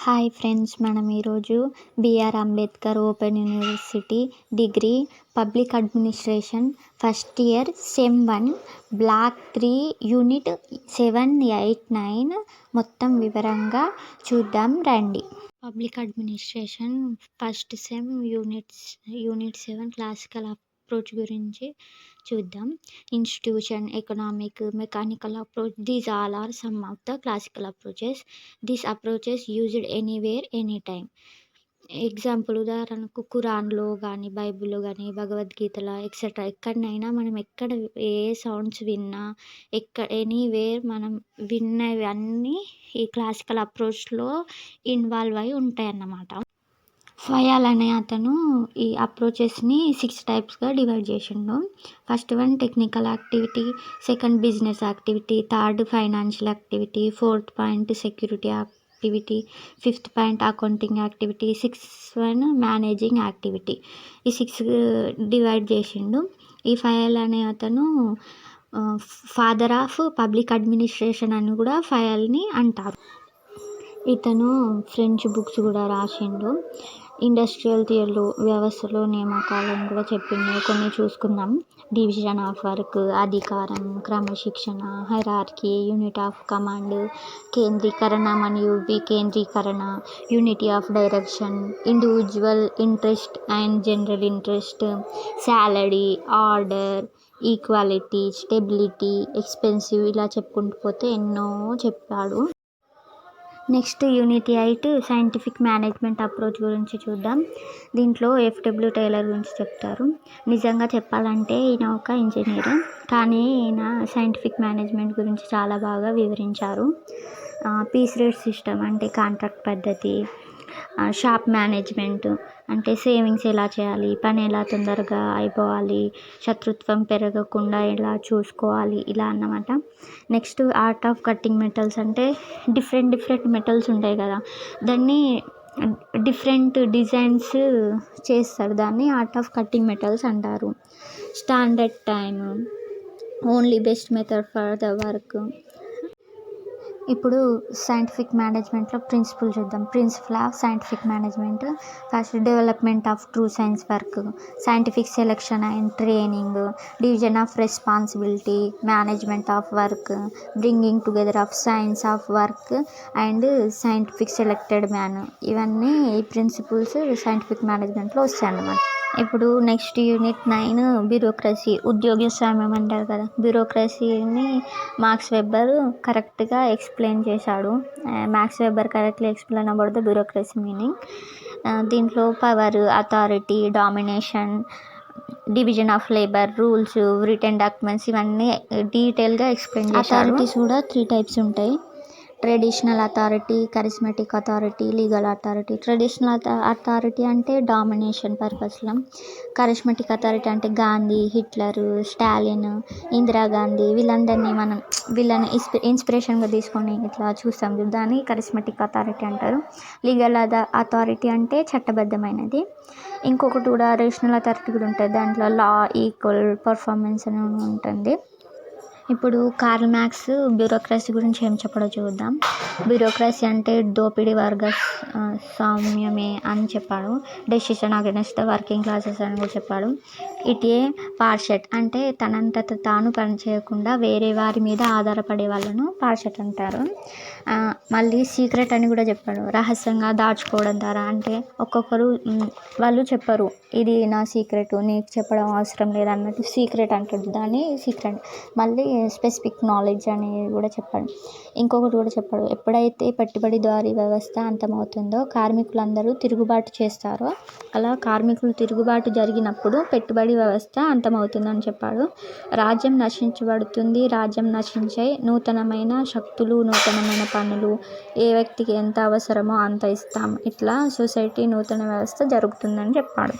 Hi friends, మనం ఈరోజు B R Ambedkar open university degree public administration first year sem 1 block 3 unit 7, 8, 9 మొత్తం వివరంగా చూద్దాం రండి. Public administration first sem unit 7 classical approach గురించి చూద్దాం. Institution, economic, mechanical approach, these all are some of the classical approaches. These approaches used anywhere any time. Example ఉదాహరణకు ఖురాన్లో కానీ, బైబిల్లో కానీ, భగవద్గీతలో ఎక్సెట్రా ఎక్కడనైనా మనం ఏ సౌండ్స్ విన్నా, ఎనీవేర్ మనం విన్నవి అన్నీ ఈ క్లాసికల్ అప్రోచ్లో ఇన్వాల్వ్ అయి ఉంటాయి అన్నమాట. ఫయాల్ అనే అతను ఈ అప్రోచెస్ని 6 టైప్స్గా డివైడ్ చేసిండు. First one technical activity, second business activity, third financial activity, fourth point security activity, fifth point accounting activity, sixth one managing activity. ఈ 6 డివైడ్ చేసిండు. ఈ ఫయాల్ అనే అతను ఫాదర్ ఆఫ్ పబ్లిక్ అడ్మినిస్ట్రేషన్ అని కూడా ఫయాల్ని అంటారు. ఇతను ఫ్రెంచ్ బుక్స్ కూడా రాసిండు. ఇండస్ట్రియల్ థియరీలో వ్యవస్థలో నియామకాలను కూడా చెప్పిండు. కొన్ని చూసుకుందాం. డివిజన్ ఆఫ్ వర్క్, అధికారం, క్రమశిక్షణ, హైరార్కీ, యూనిట్ ఆఫ్ కమాండ్, కేంద్రీకరణ మరియు వికేంద్రీకరణ, unity of direction, individual interest and general interest, salary, order, equality, stability, expensive, ఇలా చెప్పుకుంటూ పోతే ఎన్నో చెప్పాడు. Next unit 8 scientific management approach గురించి చూద్దాం. దీంట్లో ఎఫ్డబ్ల్యూ టైలర్ గురించి చెప్తారు. నిజంగా చెప్పాలంటే ఈయన ఒక ఇంజనీర్, కానీ ఈయన సైంటిఫిక్ మేనేజ్మెంట్ గురించి చాలా బాగా వివరించారు. పీస్ రేట్ సిస్టమ్ అంటే కాంట్రాక్ట్ పద్ధతి, షాప్ మేనేజ్మెంట్ అంటే సేవింగ్స్ ఎలా చేయాలి, పని ఎలా తొందరగా అయిపోవాలి, శత్రుత్వం పెరగకుండా ఎలా చూసుకోవాలి, ఇలా అన్నమాట. Next art of cutting metals అంటే డిఫరెంట్ మెటల్స్ ఉంటాయి కదా, దాన్ని డిఫరెంట్ డిజైన్స్ చేస్తారు, దాన్ని ఆర్ట్ ఆఫ్ కట్టింగ్ మెటల్స్ అంటారు. Standard time, only best method for the work. ఇప్పుడు సైంటిఫిక్ మేనేజ్మెంట్లో ప్రిన్సిపల్ చూద్దాం. Principle of scientific management first development of true science work, scientific selection and training, division of responsibility, management of work, bringing together of science of work and scientific selected man. ఇవన్నీ ఈ principles scientific మేనేజ్మెంట్లో వస్తాయి అన్నమాట. ఇప్పుడు next unit 9 bureaucracy, ఉద్యోగస్వామ్యం అంటారు కదా. బ్యూరోక్రసీని మార్క్స్ వెబ్బర్ కరెక్ట్గా ఎక్స్ప్లెయిన్ చేశాడు. Max Weber correctly explain about the bureaucracy meaning. దీంట్లో power, authority, domination, division of labour, rules, written documents, ఇవన్నీ డీటెయిల్గా ఎక్స్ప్లెయిన్ చేశారు. అథారిటీస్ కూడా 3 టైప్స్ ఉంటాయి. Traditional authority, charismatic authority, legal authority. Traditional authority అంటే domination పర్పస్లో, కరిస్మాటిక్ అథారిటీ అంటే Gandhi, Hitler, Stalin, Indira Gandhi, వీళ్ళని ఇన్స్పిరేషన్గా తీసుకొని ఇట్లా చూస్తాం, దాన్ని కరిస్మాటిక్ అథారిటీ అంటారు. లీగల్ అథారిటీ అంటే చట్టబద్ధమైనది. ఇంకొకటి కూడా రేషనల్ అథారిటీ కూడా ఉంటుంది, దాంట్లో లా, ఈక్వల్ పర్ఫార్మెన్స్ అని ఉంటుంది. ఇప్పుడు కార్ల్ మార్క్స్ బ్యూరోక్రసీ గురించి ఏం చెప్పడో చూద్దాం. బ్యూరోక్రసీ అంటే దోపిడీ వర్గ స్వామ్యమే అని చెప్పాడు. Decision against the working classes అని కూడా చెప్పాడు. ఇట్ ఏ పార్షట్ అంటే తనంతట తాను పనిచేయకుండా వేరే వారి మీద ఆధారపడే వాళ్ళను పార్షట్ అంటారు. మళ్ళీ సీక్రెట్ అని కూడా చెప్పాడు. రహస్యంగా దాచుకోవడం ద్వారా, అంటే ఒక్కొక్కరు వాళ్ళు చెప్పరు, ఇది నా సీక్రెట్, నీకు చెప్పడం అవసరం లేదన్నట్టు సీక్రెట్ అంటాడు, దాన్ని సీక్రెట్. మళ్ళీ స్పెసిఫిక్ నాలెడ్జ్ అని కూడా చెప్పాడు. ఇంకొకటి కూడా చెప్పాడు, ఎప్పుడైతే పెట్టుబడిదారీ వ్యవస్థ అంతమవుతుందో కార్మికులందరూ తిరుగుబాటు చేస్తారో, అలా కార్మికులు తిరుగుబాటు జరిగినప్పుడు పెట్టుబడి వ్యవస్థ అంతమవుతుందని చెప్పాడు. రాజ్యం నశించబడుతుంది, రాజ్యం నశించే నూతనమైన శక్తులు, నూతనమైన పనులు, ఏ వ్యక్తికి ఎంత అవసరమో అంత ఇస్తాం, ఇట్లా సొసైటీ నూతన వ్యవస్థ జరుగుతుందని చెప్పాడు.